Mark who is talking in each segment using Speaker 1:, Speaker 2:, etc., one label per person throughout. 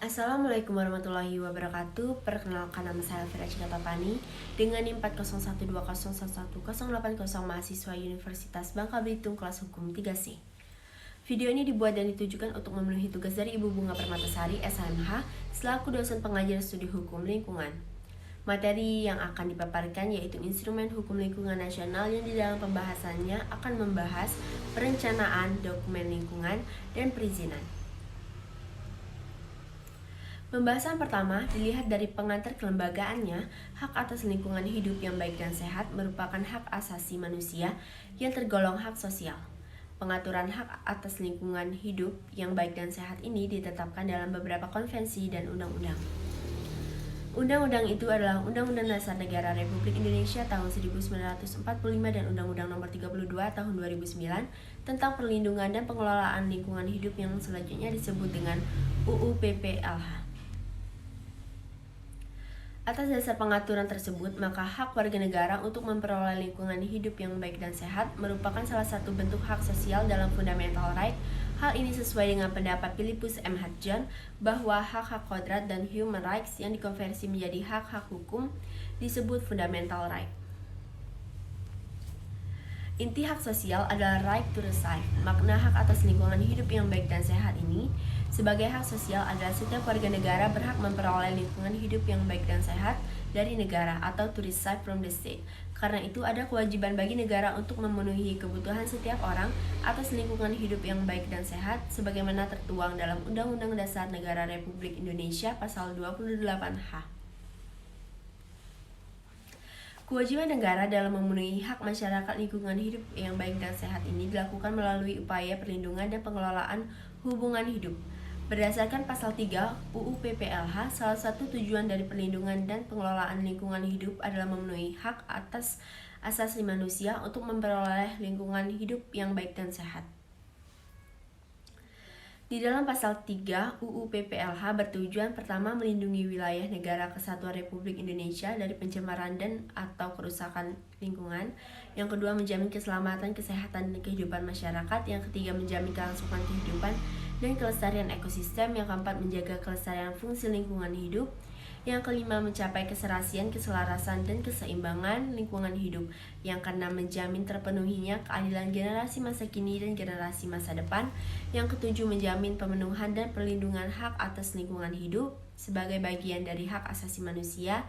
Speaker 1: Assalamualaikum warahmatullahi wabarakatuh. Perkenalkan, nama saya Elvira Cikatapani dengan NIM 40120111080 mahasiswa Universitas Bangka Belitung kelas hukum 3C. Video ini dibuat dan ditujukan untuk memenuhi tugas dari Ibu Bunga Permatasari SHMH selaku dosen pengajar studi hukum lingkungan. Materi yang akan dipaparkan yaitu instrumen hukum lingkungan nasional yang di dalam pembahasannya akan membahas perencanaan, dokumen lingkungan, dan perizinan. Pembahasan pertama dilihat dari pengantar kelembagaannya. Hak atas lingkungan hidup yang baik dan sehat merupakan hak asasi manusia yang tergolong hak sosial. Pengaturan hak atas lingkungan hidup yang baik dan sehat ini ditetapkan dalam beberapa konvensi dan undang-undang. Undang-undang itu adalah Undang-Undang Dasar Negara Republik Indonesia tahun 1945 dan Undang-Undang Nomor 32 tahun 2009 tentang perlindungan dan pengelolaan lingkungan hidup yang selanjutnya disebut dengan UU PPLH. Atas dasar pengaturan tersebut, maka hak warga negara untuk memperoleh lingkungan hidup yang baik dan sehat merupakan salah satu bentuk hak sosial dalam fundamental right. Hal ini sesuai dengan pendapat Philippus M. Hudson bahwa hak-hak kodrat dan human rights yang dikonversi menjadi hak-hak hukum disebut fundamental right. Inti hak sosial adalah right to reside. Makna hak atas lingkungan hidup yang baik dan sehat ini sebagai hak sosial adalah setiap warga negara berhak memperoleh lingkungan hidup yang baik dan sehat dari negara atau to reside from the state. Karena itu ada kewajiban bagi negara untuk memenuhi kebutuhan setiap orang atas lingkungan hidup yang baik dan sehat sebagaimana tertuang dalam Undang-Undang Dasar Negara Republik Indonesia Pasal 28H. Kewajiban negara dalam memenuhi hak masyarakat lingkungan hidup yang baik dan sehat ini dilakukan melalui upaya perlindungan dan pengelolaan hubungan hidup. Berdasarkan Pasal 3 UU PPLH, salah satu tujuan dari perlindungan dan pengelolaan lingkungan hidup adalah memenuhi hak atas asasi manusia untuk memperoleh lingkungan hidup yang baik dan sehat. Di dalam Pasal 3 UU PPLH bertujuan pertama melindungi wilayah negara kesatuan Republik Indonesia dari pencemaran dan atau kerusakan lingkungan. Yang kedua menjamin keselamatan, kesehatan, dan kehidupan masyarakat. Yang ketiga menjamin kelangsungan kehidupan dan kelestarian ekosistem. Yang keempat menjaga kelestarian fungsi lingkungan hidup. Yang kelima mencapai keserasian, keselarasan, dan keseimbangan lingkungan hidup. Yang keenam menjamin terpenuhinya keadilan generasi masa kini dan generasi masa depan. Yang ketujuh menjamin pemenuhan dan perlindungan hak atas lingkungan hidup sebagai bagian dari hak asasi manusia.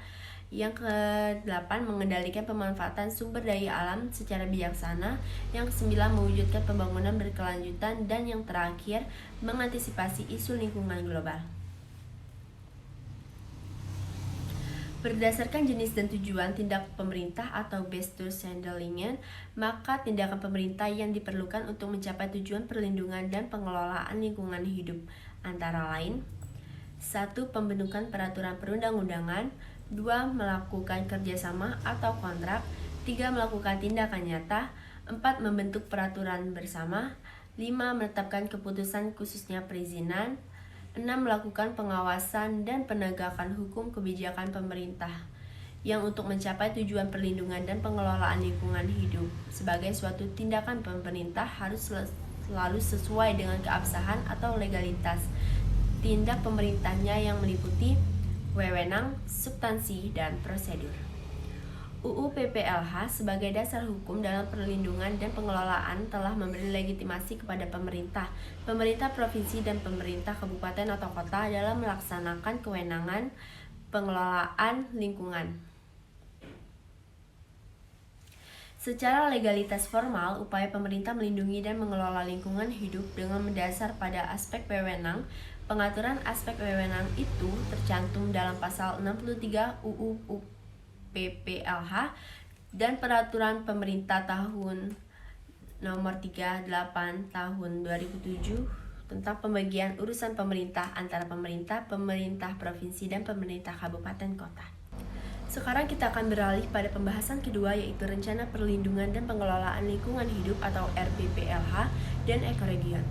Speaker 1: Yang ke-8 mengendalikan pemanfaatan sumber daya alam secara bijaksana. Yang ke-9 mewujudkan pembangunan berkelanjutan. Dan yang terakhir mengantisipasi isu lingkungan global. Berdasarkan jenis dan tujuan tindak pemerintah atau Bestuurs Handelingen, maka tindakan pemerintah yang diperlukan untuk mencapai tujuan perlindungan dan pengelolaan lingkungan hidup antara lain: 1. Pembentukan peraturan perundang-undangan. 2. Melakukan kerjasama atau kontrak. 3. Melakukan tindakan nyata. 4. Membentuk peraturan bersama. 5. Menetapkan keputusan khususnya perizinan. 6. Melakukan pengawasan dan penegakan hukum kebijakan pemerintah yang untuk mencapai tujuan perlindungan dan pengelolaan lingkungan hidup sebagai suatu tindakan pemerintah harus selalu sesuai dengan keabsahan atau legalitas tindak pemerintahnya yang meliputi wewenang, substansi, dan prosedur. UU PPLH sebagai dasar hukum dalam perlindungan dan pengelolaan telah memberi legitimasi kepada pemerintah provinsi dan pemerintah kabupaten atau kota dalam melaksanakan kewenangan pengelolaan lingkungan. Secara legalitas formal, upaya pemerintah melindungi dan mengelola lingkungan hidup dengan mendasar pada aspek wewenang. Pengaturan aspek wewenang itu tercantum dalam Pasal 63 UU PPLH dan Peraturan Pemerintah Tahun Nomor 38 Tahun 2007 tentang pembagian urusan pemerintah antara pemerintah provinsi, dan pemerintah kabupaten kota. Sekarang kita akan beralih pada pembahasan kedua, yaitu Rencana Perlindungan dan Pengelolaan Lingkungan Hidup atau RPPLH dan ekoregion.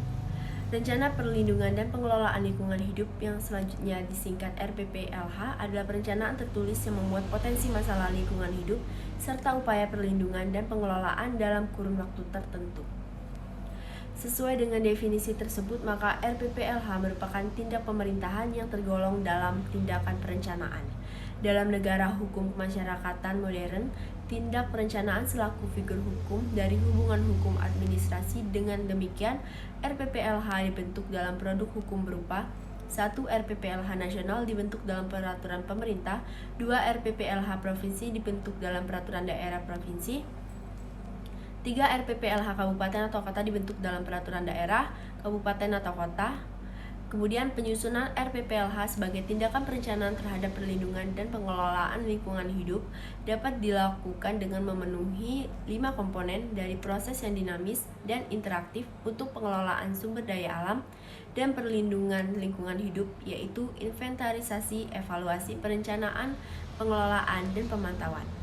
Speaker 1: Rencana Perlindungan dan Pengelolaan Lingkungan Hidup yang selanjutnya disingkat RPPLH adalah perencanaan tertulis yang memuat potensi masalah lingkungan hidup serta upaya perlindungan dan pengelolaan dalam kurun waktu tertentu. Sesuai dengan definisi tersebut, maka RPPLH merupakan tindak pemerintahan yang tergolong dalam tindakan perencanaan. Dalam negara hukum kemasyarakatan modern, tindak perencanaan selaku figur hukum dari hubungan hukum administrasi. Dengan demikian, RPPLH dibentuk dalam produk hukum berupa 1. RPPLH nasional dibentuk dalam peraturan pemerintah. 2. RPPLH provinsi dibentuk dalam peraturan daerah provinsi. 3. RPPLH kabupaten atau kota dibentuk dalam peraturan daerah, kabupaten atau kota. Kemudian penyusunan RPPLH sebagai tindakan perencanaan terhadap perlindungan dan pengelolaan lingkungan hidup dapat dilakukan dengan memenuhi 5 komponen dari proses yang dinamis dan interaktif untuk pengelolaan sumber daya alam dan perlindungan lingkungan hidup, yaitu inventarisasi, evaluasi, perencanaan, pengelolaan, dan pemantauan.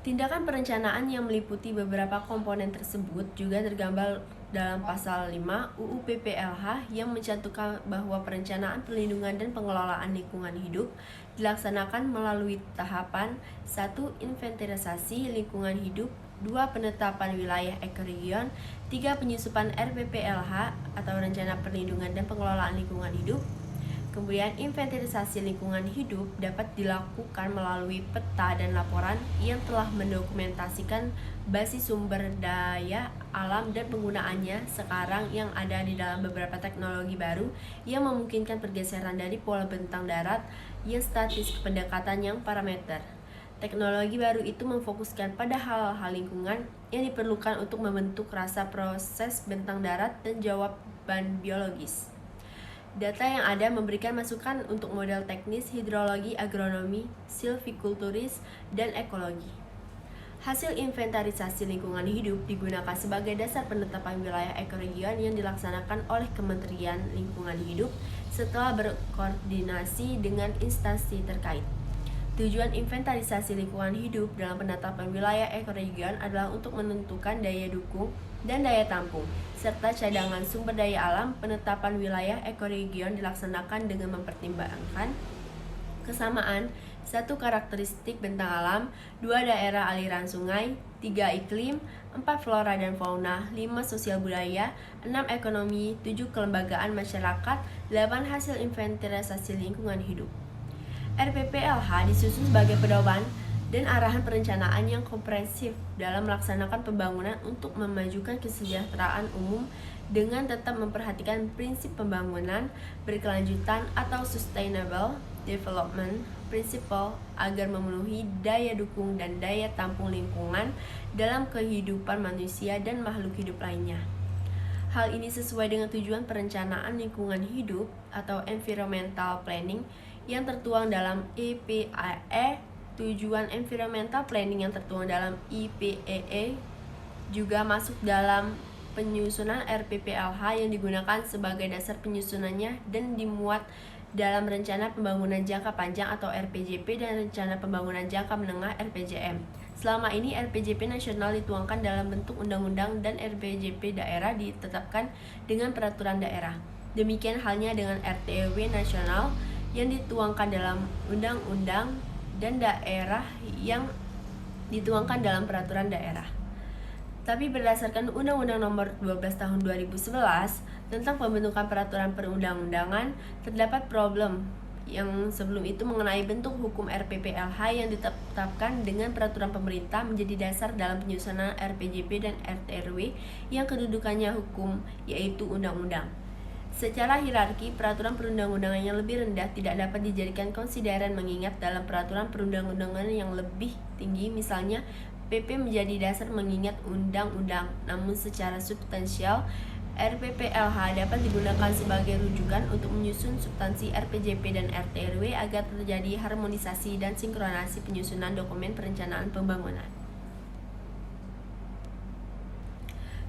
Speaker 1: Tindakan perencanaan yang meliputi beberapa komponen tersebut juga tergambar dalam pasal 5 UU PPLH yang mencantumkan bahwa perencanaan perlindungan dan pengelolaan lingkungan hidup dilaksanakan melalui tahapan 1. Inventarisasi lingkungan hidup, 2. Penetapan wilayah ekoregion, 3. Penyusupan RPPLH atau Rencana Perlindungan dan Pengelolaan Lingkungan Hidup. Kemudian inventarisasi lingkungan hidup dapat dilakukan melalui peta dan laporan yang telah mendokumentasikan basis sumber daya alam dan penggunaannya sekarang yang ada di dalam beberapa teknologi baru yang memungkinkan pergeseran dari pola bentang darat yang statis ke pendekatan yang parameter. Teknologi baru itu memfokuskan pada hal-hal lingkungan yang diperlukan untuk membentuk rasa proses bentang darat dan jawaban biologis. Data yang ada memberikan masukan untuk model teknis hidrologi, agronomi, silvikulturis, dan ekologi. Hasil inventarisasi lingkungan hidup digunakan sebagai dasar penetapan wilayah ekoregion yang dilaksanakan oleh Kementerian Lingkungan Hidup setelah berkoordinasi dengan instansi terkait. Tujuan inventarisasi lingkungan hidup dalam penetapan wilayah ekoregion adalah untuk menentukan daya dukung dan daya tampung, serta cadangan sumber daya alam. Penetapan wilayah ekoregion dilaksanakan dengan mempertimbangkan kesamaan 1. Karakteristik bentang alam, 2. Daerah aliran sungai, 3. Iklim, 4. Flora dan fauna, 5. Sosial budaya, 6. Ekonomi, 7. Kelembagaan masyarakat, 8. Hasil inventarisasi lingkungan hidup. RPPLH disusun sebagai pedoman dan arahan perencanaan yang komprehensif dalam melaksanakan pembangunan untuk memajukan kesejahteraan umum dengan tetap memperhatikan prinsip pembangunan berkelanjutan atau sustainable development principle agar memenuhi daya dukung dan daya tampung lingkungan dalam kehidupan manusia dan makhluk hidup lainnya. Hal ini sesuai dengan tujuan perencanaan lingkungan hidup atau environmental planning yang tertuang dalam IPAE. Tujuan environmental planning yang tertuang dalam IPEE juga masuk dalam penyusunan RPPLH yang digunakan sebagai dasar penyusunannya dan dimuat dalam Rencana Pembangunan Jangka Panjang atau RPJP dan Rencana Pembangunan Jangka Menengah RPJM. Selama ini RPJP nasional dituangkan dalam bentuk undang-undang dan RPJP daerah ditetapkan dengan peraturan daerah. Demikian halnya dengan RTW nasional yang dituangkan dalam undang-undang dan daerah yang dituangkan dalam peraturan daerah. Tapi berdasarkan Undang-Undang Nomor 12 Tahun 2011 tentang pembentukan peraturan perundang-undangan, terdapat problem yang sebelum itu mengenai bentuk hukum RPPLH yang ditetapkan dengan peraturan pemerintah menjadi dasar dalam penyusunan RPJP dan RTRW yang kedudukannya hukum, yaitu undang-undang. Secara hierarki, peraturan perundang-undangan yang lebih rendah tidak dapat dijadikan konsideran mengingat dalam peraturan perundang-undangan yang lebih tinggi, misalnya PP menjadi dasar mengingat undang-undang. Namun secara substansial, RPPLH dapat digunakan sebagai rujukan untuk menyusun substansi RPJP dan RTRW agar terjadi harmonisasi dan sinkronasi penyusunan dokumen perencanaan pembangunan.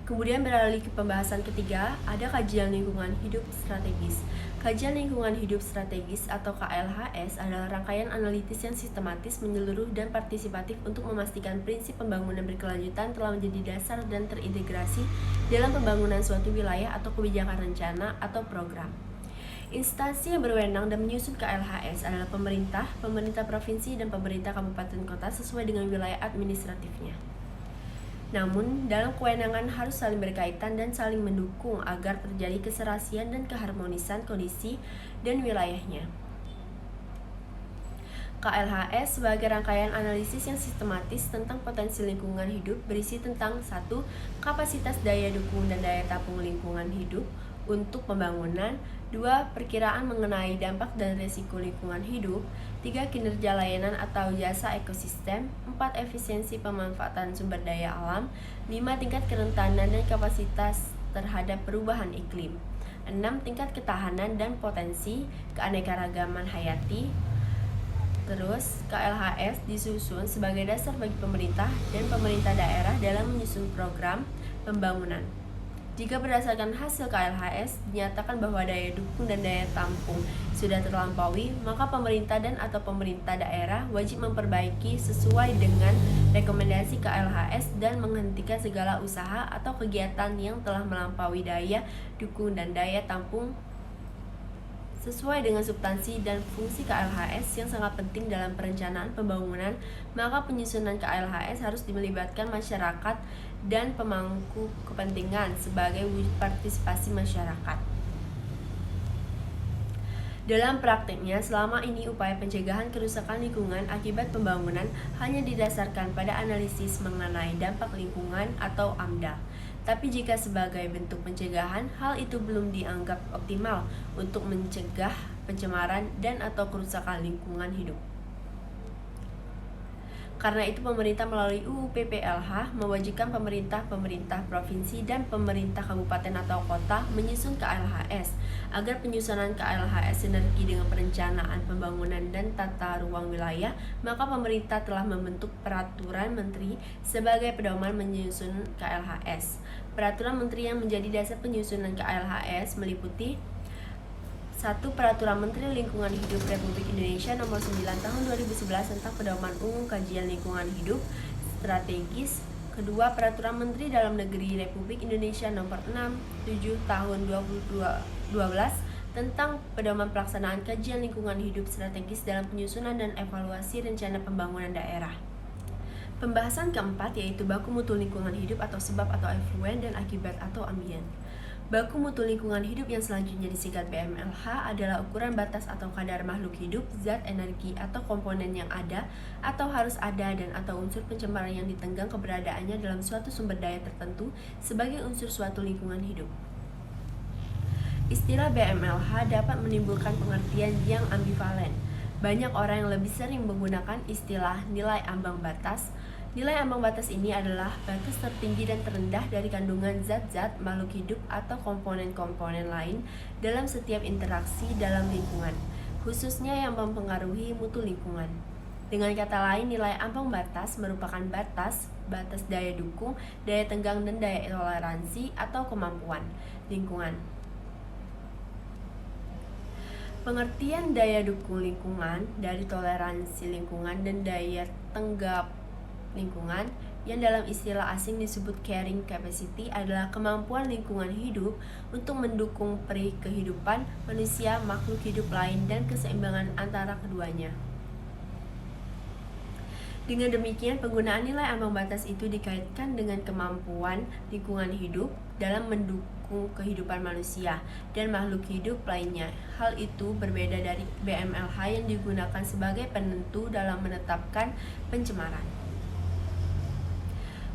Speaker 1: Kemudian beralih ke pembahasan ketiga, ada kajian lingkungan hidup strategis. Kajian lingkungan hidup strategis atau KLHS adalah rangkaian analitis yang sistematis, menyeluruh, dan partisipatif untuk memastikan prinsip pembangunan berkelanjutan telah menjadi dasar dan terintegrasi dalam pembangunan suatu wilayah atau kebijakan rencana atau program. Instansi yang berwenang dan menyusun KLHS adalah pemerintah, pemerintah provinsi, dan pemerintah kabupaten kota sesuai dengan wilayah administratifnya. Namun, dalam kewenangan harus saling berkaitan dan saling mendukung agar terjadi keserasian dan keharmonisan kondisi dan wilayahnya. KLHS sebagai rangkaian analisis yang sistematis tentang potensi lingkungan hidup berisi tentang 1. Kapasitas daya dukung dan daya tampung lingkungan hidup untuk pembangunan, 2. Perkiraan mengenai dampak dan risiko lingkungan hidup, 3. Kinerja layanan atau jasa ekosistem, 4. Efisiensi pemanfaatan sumber daya alam, 5. Tingkat kerentanan dan kapasitas terhadap perubahan iklim, 6. Tingkat ketahanan dan potensi keanekaragaman hayati. Terus, KLHS disusun sebagai dasar bagi pemerintah dan pemerintah daerah dalam menyusun program pembangunan. Jika berdasarkan hasil KLHS dinyatakan bahwa daya dukung dan daya tampung sudah terlampaui, maka pemerintah dan atau pemerintah daerah wajib memperbaiki sesuai dengan rekomendasi KLHS dan menghentikan segala usaha atau kegiatan yang telah melampaui daya dukung dan daya tampung sesuai dengan substansi dan fungsi KLHS yang sangat penting dalam perencanaan pembangunan. Maka penyusunan KLHS harus melibatkan masyarakat dan pemangku kepentingan sebagai wujud partisipasi masyarakat. Dalam prakteknya, selama ini upaya pencegahan kerusakan lingkungan akibat pembangunan hanya didasarkan pada analisis mengenai dampak lingkungan atau AMDA. Tapi jika sebagai bentuk pencegahan, hal itu belum dianggap optimal untuk mencegah pencemaran dan atau kerusakan lingkungan hidup. Karena itu pemerintah melalui UU PPLH mewajibkan pemerintah provinsi dan pemerintah kabupaten atau kota menyusun KLHS agar penyusunan KLHS sinergi dengan perencanaan pembangunan dan tata ruang wilayah. Maka pemerintah telah membentuk peraturan menteri sebagai pedoman menyusun KLHS. Peraturan menteri yang menjadi dasar penyusunan KLHS meliputi 1. Peraturan Menteri Lingkungan Hidup Republik Indonesia Nomor 9 Tahun 2011 tentang Pedoman Umum Kajian Lingkungan Hidup Strategis. 2. Peraturan Menteri Dalam Negeri Republik Indonesia Nomor 67 Tahun 2012 tentang Pedoman Pelaksanaan Kajian Lingkungan Hidup Strategis dalam penyusunan dan evaluasi rencana pembangunan daerah. Pembahasan keempat yaitu baku mutu lingkungan hidup atau sebab atau efluen dan akibat atau ambien. Baku mutu lingkungan hidup yang selanjutnya disingkat BMLH adalah ukuran batas atau kadar makhluk hidup, zat, energi, atau komponen yang ada atau harus ada dan atau unsur pencemaran yang ditenggang keberadaannya dalam suatu sumber daya tertentu sebagai unsur suatu lingkungan hidup. Istilah BMLH dapat menimbulkan pengertian yang ambivalen. Banyak orang yang lebih sering menggunakan istilah nilai ambang batas. Nilai ambang batas ini adalah batas tertinggi dan terendah dari kandungan zat-zat, makhluk hidup, atau komponen-komponen lain dalam setiap interaksi dalam lingkungan, khususnya yang mempengaruhi mutu lingkungan. Dengan kata lain, nilai ambang batas merupakan batas daya dukung, daya tenggang, dan daya toleransi atau kemampuan lingkungan. Pengertian daya dukung lingkungan dari toleransi lingkungan dan daya tenggap lingkungan yang dalam istilah asing disebut carrying capacity adalah kemampuan lingkungan hidup untuk mendukung kehidupan manusia, makhluk hidup lain, dan keseimbangan antara keduanya. Dengan demikian, penggunaan nilai ambang batas itu dikaitkan dengan kemampuan lingkungan hidup dalam mendukung kehidupan manusia dan makhluk hidup lainnya. Hal itu berbeda dari BMLH yang digunakan sebagai penentu dalam menetapkan pencemaran.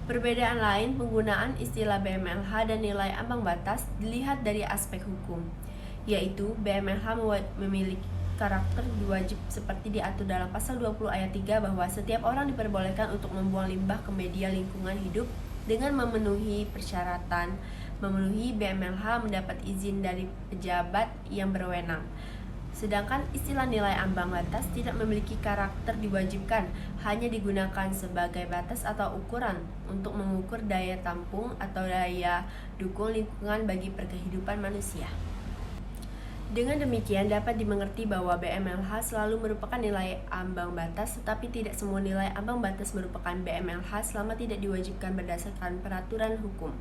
Speaker 1: Perbedaan lain penggunaan istilah BMLH dan nilai ambang batas dilihat dari aspek hukum, yaitu BMLH memiliki karakter wajib seperti diatur dalam pasal 20 ayat 3 bahwa setiap orang diperbolehkan untuk membuang limbah ke media lingkungan hidup dengan memenuhi persyaratan. Memenuhi BMLH mendapat izin dari pejabat yang berwenang. Sedangkan istilah nilai ambang batas tidak memiliki karakter diwajibkan, hanya digunakan sebagai batas atau ukuran untuk mengukur daya tampung atau daya dukung lingkungan bagi kehidupan manusia. Dengan demikian dapat dimengerti bahwa BMLH selalu merupakan nilai ambang batas, tetapi tidak semua nilai ambang batas merupakan BMLH selama tidak diwajibkan berdasarkan peraturan hukum.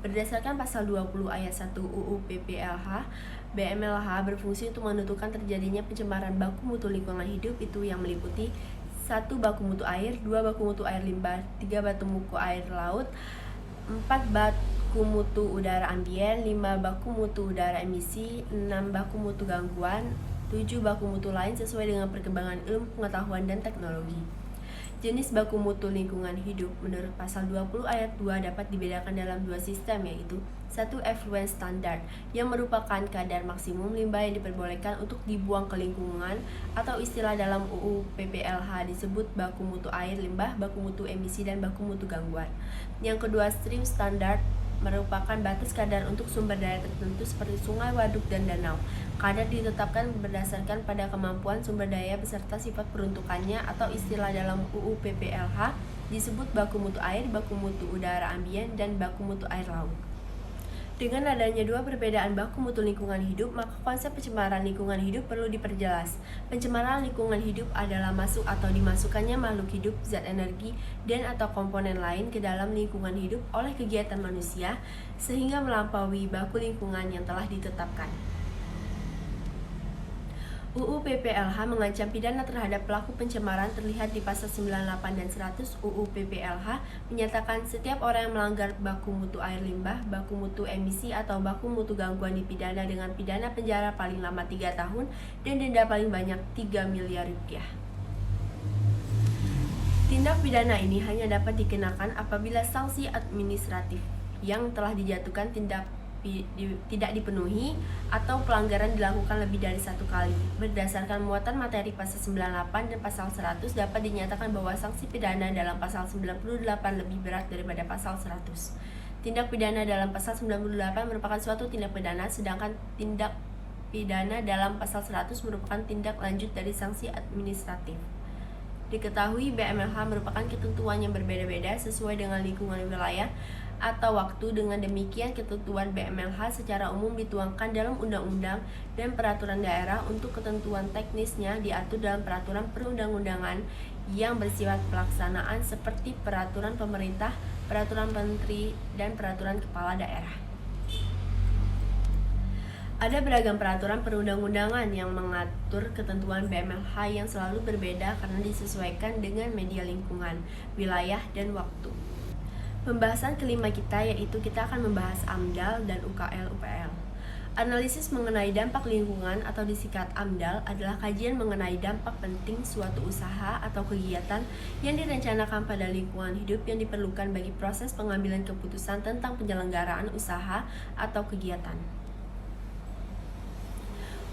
Speaker 1: Berdasarkan pasal 20 ayat 1 UU PPLH, BMLH berfungsi untuk menentukan terjadinya pencemaran baku mutu lingkungan hidup itu yang meliputi 1 baku mutu air, 2 baku mutu air limbah, 3 baku mutu air laut, 4 baku mutu udara ambien, 5 baku mutu udara emisi, 6 baku mutu gangguan, 7 baku mutu lain sesuai dengan perkembangan ilmu pengetahuan dan teknologi. Jenis baku mutu lingkungan hidup menurut pasal 20 ayat 2 dapat dibedakan dalam dua sistem, yaitu 1. Effluent standard yang merupakan kadar maksimum limbah yang diperbolehkan untuk dibuang ke lingkungan, atau istilah dalam UU PPLH disebut baku mutu air limbah, baku mutu emisi, dan baku mutu gangguan. Yang kedua, stream standard merupakan batas kadar untuk sumber daya tertentu seperti sungai, waduk, dan danau. Kadar ditetapkan berdasarkan pada kemampuan sumber daya beserta sifat peruntukannya, atau istilah dalam UU PPLH disebut baku mutu air, baku mutu udara ambien, dan baku mutu air laut. Dengan adanya dua perbedaan baku mutu lingkungan hidup, maka konsep pencemaran lingkungan hidup perlu diperjelas. Pencemaran lingkungan hidup adalah masuk atau dimasukkannya makhluk hidup, zat energi, dan atau komponen lain ke dalam lingkungan hidup oleh kegiatan manusia, sehingga melampaui baku lingkungan yang telah ditetapkan. UU PPLH mengancam pidana terhadap pelaku pencemaran terlihat di pasal 98 dan 100 UU PPLH, menyatakan setiap orang yang melanggar baku mutu air limbah, baku mutu emisi, atau baku mutu gangguan dipidana dengan pidana penjara paling lama 3 tahun dan denda paling banyak 3 miliar rupiah. Tindak pidana ini hanya dapat dikenakan apabila sanksi administratif yang telah dijatuhkan tidak dipenuhi atau pelanggaran dilakukan lebih dari 1 kali. Berdasarkan muatan materi pasal 98 dan pasal 100 dapat dinyatakan bahwa sanksi pidana dalam pasal 98 lebih berat daripada pasal 100. Tindak pidana dalam pasal 98 merupakan suatu tindak pidana, sedangkan tindak pidana dalam pasal 100 merupakan tindak lanjut dari sanksi administratif. Diketahui BMLH merupakan ketentuan yang berbeda-beda sesuai dengan lingkungan wilayah atau waktu. Dengan demikian, ketentuan BMLH secara umum dituangkan dalam undang-undang dan peraturan daerah. Untuk ketentuan teknisnya diatur dalam peraturan perundang-undangan yang bersifat pelaksanaan seperti peraturan pemerintah, peraturan menteri, dan peraturan kepala daerah. Ada beragam peraturan perundang-undangan yang mengatur ketentuan BMLH yang selalu berbeda karena disesuaikan dengan media lingkungan, wilayah, dan waktu. Pembahasan kelima kita yaitu kita akan membahas AMDAL dan UKL-UPL. Analisis mengenai dampak lingkungan atau disingkat AMDAL adalah kajian mengenai dampak penting suatu usaha atau kegiatan yang direncanakan pada lingkungan hidup yang diperlukan bagi proses pengambilan keputusan tentang penyelenggaraan usaha atau kegiatan.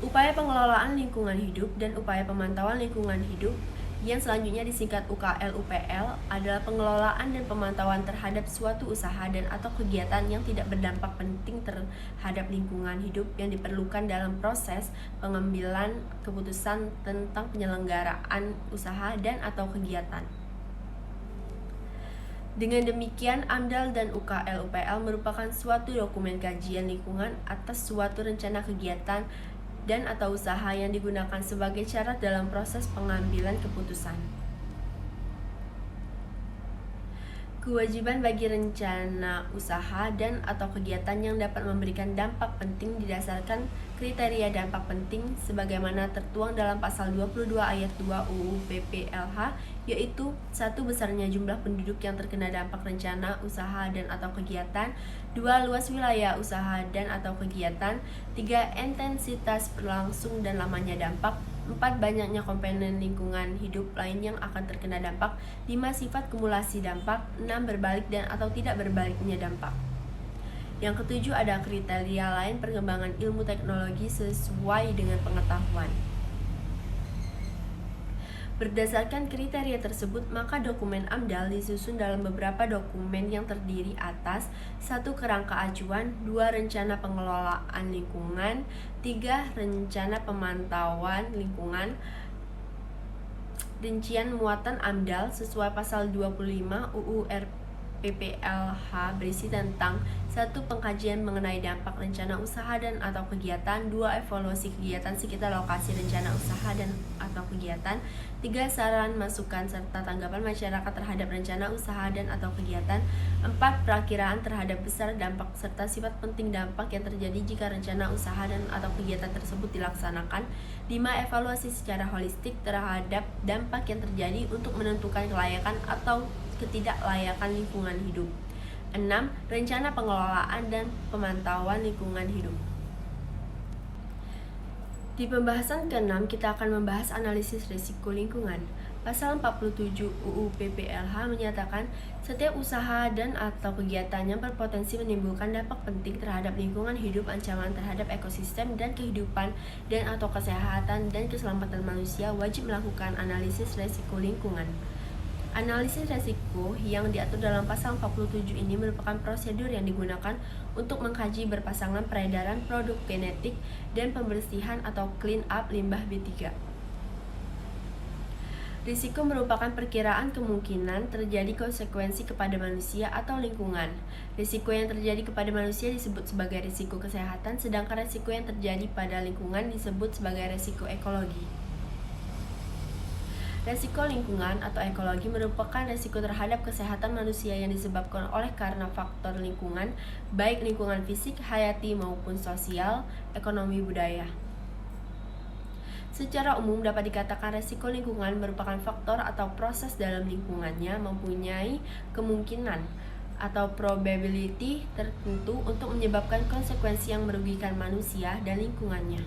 Speaker 1: Upaya pengelolaan lingkungan hidup dan upaya pemantauan lingkungan hidup yang selanjutnya disingkat UKL-UPL adalah pengelolaan dan pemantauan terhadap suatu usaha dan atau kegiatan yang tidak berdampak penting terhadap lingkungan hidup yang diperlukan dalam proses pengambilan keputusan tentang penyelenggaraan usaha dan atau kegiatan. Dengan demikian, AMDAL dan UKL-UPL merupakan suatu dokumen kajian lingkungan atas suatu rencana kegiatan dan atau usaha yang digunakan sebagai syarat dalam proses pengambilan keputusan. Kewajiban bagi rencana usaha dan atau kegiatan yang dapat memberikan dampak penting didasarkan kriteria dampak penting sebagaimana tertuang dalam pasal 22 ayat 2 UU PPLH, yaitu 1. Besarnya jumlah penduduk yang terkena dampak rencana usaha dan atau kegiatan, 2. Luas wilayah usaha dan atau kegiatan, 3. Intensitas berlangsung dan lamanya dampak, 4. Banyaknya komponen lingkungan hidup lain yang akan terkena dampak, 5. Sifat kumulasi dampak, 6. Berbalik dan atau tidak berbaliknya dampak. Yang ketujuh, ada kriteria lain perkembangan ilmu teknologi sesuai dengan pengetahuan. Berdasarkan kriteria tersebut, maka dokumen AMDAL disusun dalam beberapa dokumen yang terdiri atas 1. Kerangka acuan, 2. Rencana pengelolaan lingkungan, 3. Rencana pemantauan lingkungan. Rincian muatan AMDAL sesuai pasal 25 UU PPLH berisi tentang 1. Pengkajian mengenai dampak rencana usaha dan atau kegiatan. 2. Evaluasi kegiatan sekitar lokasi rencana usaha dan atau kegiatan. 3. Saran, masukan, serta tanggapan masyarakat terhadap rencana usaha dan atau kegiatan. 4. Perakiraan terhadap besar dampak serta sifat penting dampak yang terjadi jika rencana usaha dan atau kegiatan tersebut dilaksanakan. 5. Evaluasi secara holistik terhadap dampak yang terjadi untuk menentukan kelayakan atau ketidaklayakan lingkungan hidup. 6. Rencana pengelolaan dan pemantauan lingkungan hidup. Di pembahasan ke-6 kita akan membahas analisis risiko lingkungan. Pasal 47 UU PPLH menyatakan setiap usaha dan atau kegiatan yang berpotensi menimbulkan dampak penting terhadap lingkungan hidup, ancaman terhadap ekosistem dan kehidupan dan atau kesehatan dan keselamatan manusia wajib melakukan analisis risiko lingkungan. Analisis risiko yang diatur dalam pasal 47 ini merupakan prosedur yang digunakan untuk mengkaji berpasangan peredaran produk genetik dan pembersihan atau clean up limbah B3. Risiko merupakan perkiraan kemungkinan terjadi konsekuensi kepada manusia atau lingkungan. Risiko yang terjadi kepada manusia disebut sebagai risiko kesehatan, sedangkan risiko yang terjadi pada lingkungan disebut sebagai risiko ekologi. Resiko lingkungan atau ekologi merupakan resiko terhadap kesehatan manusia yang disebabkan oleh karena faktor lingkungan, baik lingkungan fisik, hayati maupun sosial, ekonomi, budaya. Secara umum dapat dikatakan resiko lingkungan merupakan faktor atau proses dalam lingkungannya mempunyai kemungkinan atau probability tertentu untuk menyebabkan konsekuensi yang merugikan manusia dan lingkungannya.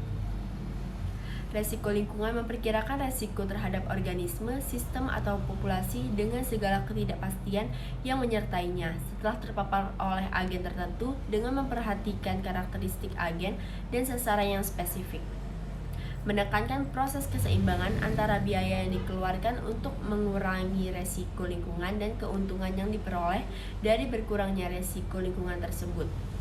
Speaker 1: Resiko lingkungan memperkirakan resiko terhadap organisme, sistem, atau populasi dengan segala ketidakpastian yang menyertainya setelah terpapar oleh agen tertentu dengan memperhatikan karakteristik agen dan sasaran yang spesifik. Menekankan proses keseimbangan antara biaya yang dikeluarkan untuk mengurangi resiko lingkungan dan keuntungan yang diperoleh dari berkurangnya resiko lingkungan tersebut.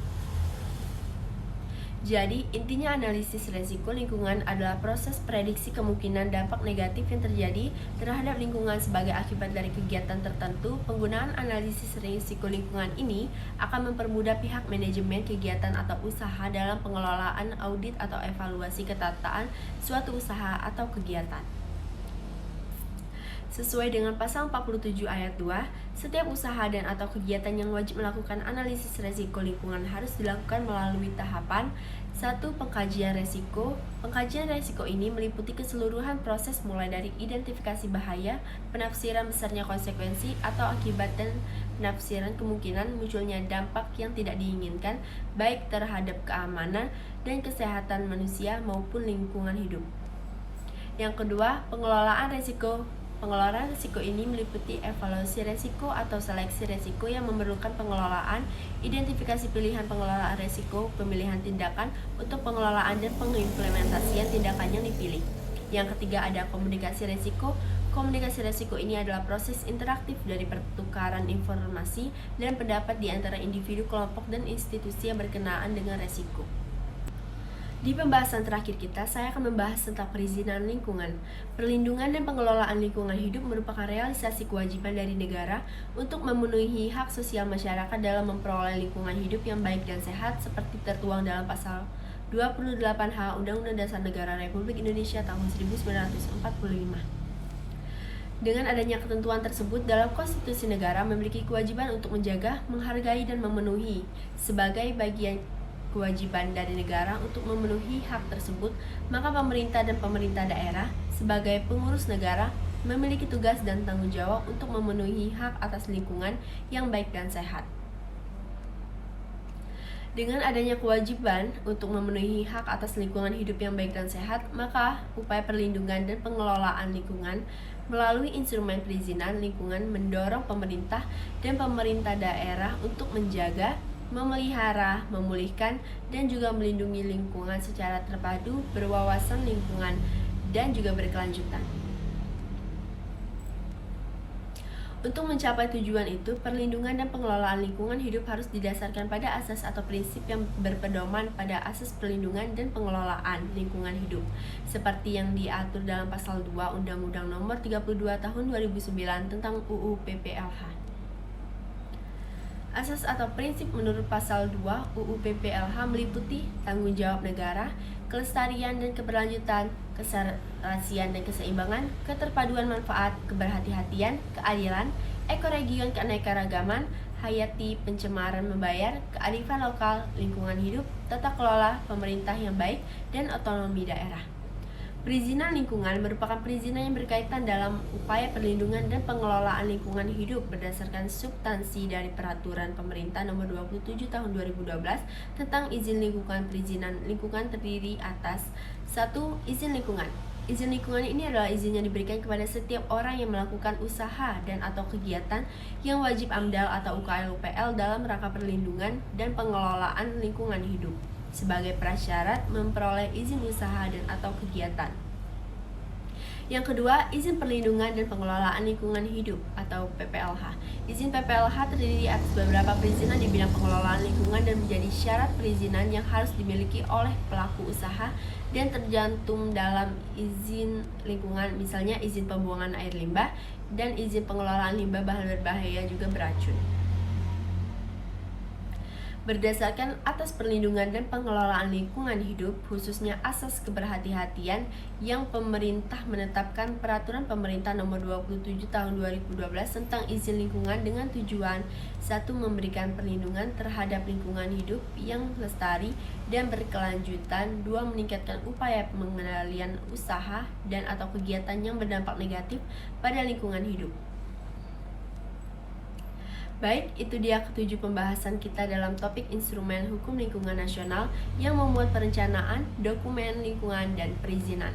Speaker 1: Jadi, intinya analisis resiko lingkungan adalah proses prediksi kemungkinan dampak negatif yang terjadi terhadap lingkungan sebagai akibat dari kegiatan tertentu. Penggunaan analisis risiko lingkungan ini akan mempermudah pihak manajemen kegiatan atau usaha dalam pengelolaan, audit, atau evaluasi ketataan suatu usaha atau kegiatan. Sesuai dengan pasal 47 ayat 2, setiap usaha dan atau kegiatan yang wajib melakukan analisis resiko lingkungan harus dilakukan melalui tahapan 1. Pengkajian resiko. Pengkajian resiko ini meliputi keseluruhan proses mulai dari identifikasi bahaya, penafsiran besarnya konsekuensi atau akibat dan penafsiran kemungkinan munculnya dampak yang tidak diinginkan baik terhadap keamanan dan kesehatan manusia maupun lingkungan hidup. Yang kedua, pengelolaan resiko. Pengelolaan risiko ini meliputi evaluasi risiko atau seleksi risiko yang memerlukan pengelolaan, identifikasi pilihan pengelolaan risiko, pemilihan tindakan untuk pengelolaan dan pengimplementasian tindakan yang dipilih. Yang ketiga ada komunikasi risiko. Komunikasi risiko ini adalah proses interaktif dari pertukaran informasi dan pendapat di antara individu, kelompok, dan institusi yang berkenaan dengan risiko. Di pembahasan terakhir kita, saya akan membahas tentang perizinan lingkungan. Perlindungan dan pengelolaan lingkungan hidup merupakan realisasi kewajiban dari negara untuk memenuhi hak sosial masyarakat dalam memperoleh lingkungan hidup yang baik dan sehat seperti tertuang dalam pasal 28H Undang-Undang Dasar Negara Republik Indonesia tahun 1945. Dengan adanya ketentuan tersebut dalam konstitusi negara memiliki kewajiban untuk menjaga, menghargai, dan memenuhi sebagai bagian kewajiban dari negara untuk memenuhi hak tersebut, maka pemerintah dan pemerintah daerah sebagai pengurus negara memiliki tugas dan tanggung jawab untuk memenuhi hak atas lingkungan yang baik dan sehat. Dengan adanya kewajiban untuk memenuhi hak atas lingkungan hidup yang baik dan sehat, maka upaya perlindungan dan pengelolaan lingkungan melalui instrumen perizinan lingkungan mendorong pemerintah dan pemerintah daerah untuk menjaga, memelihara, memulihkan, dan juga melindungi lingkungan secara terpadu, berwawasan lingkungan, dan juga berkelanjutan. Untuk mencapai tujuan itu, perlindungan dan pengelolaan lingkungan hidup harus didasarkan pada asas atau prinsip yang berpedoman pada asas perlindungan dan pengelolaan lingkungan hidup, seperti yang diatur dalam pasal 2 Undang-Undang Nomor 32 Tahun 2009 tentang UU PPLH. Asas atau prinsip menurut pasal 2 UU PPLH meliputi tanggung jawab negara, kelestarian dan keberlanjutan, keserasian dan keseimbangan, keterpaduan manfaat, keberhati-hatian, keadilan, ekoregion keanekaragaman, hayati pencemaran membayar, kearifan lokal, lingkungan hidup, tata kelola pemerintah yang baik, dan otonomi daerah. Perizinan lingkungan merupakan perizinan yang berkaitan dalam upaya perlindungan dan pengelolaan lingkungan hidup berdasarkan substansi dari Peraturan Pemerintah Nomor 27 Tahun 2012 tentang izin lingkungan. Perizinan lingkungan terdiri atas 1. Izin lingkungan. Izin lingkungan ini adalah izin yang diberikan kepada setiap orang yang melakukan usaha dan atau kegiatan yang wajib AMDAL atau UKL-UPL dalam rangka perlindungan dan pengelolaan lingkungan hidup sebagai prasyarat memperoleh izin usaha dan atau kegiatan. Yang kedua, izin perlindungan dan pengelolaan lingkungan hidup atau PPLH. Izin PPLH terdiri atas beberapa perizinan di bidang pengelolaan lingkungan dan menjadi syarat perizinan yang harus dimiliki oleh pelaku usaha dan tercantum dalam izin lingkungan, misalnya izin pembuangan air limbah dan izin pengelolaan limbah bahan berbahaya juga beracun. Berdasarkan atas perlindungan dan pengelolaan lingkungan hidup, khususnya asas keberhati-hatian yang pemerintah menetapkan Peraturan Pemerintah Nomor 27 Tahun 2012 tentang izin lingkungan dengan tujuan 1. Memberikan perlindungan terhadap lingkungan hidup yang lestari dan berkelanjutan, 2. Meningkatkan upaya pengendalian usaha dan atau kegiatan yang berdampak negatif pada lingkungan hidup. Baik, itu dia ketujuh pembahasan kita dalam topik instrumen hukum lingkungan nasional yang memuat perencanaan, dokumen lingkungan, dan perizinan.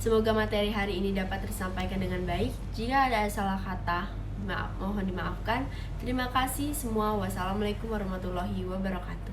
Speaker 1: Semoga materi hari ini dapat tersampaikan dengan baik. Jika ada salah kata, mohon dimaafkan. Terima kasih semua. Wassalamualaikum warahmatullahi wabarakatuh.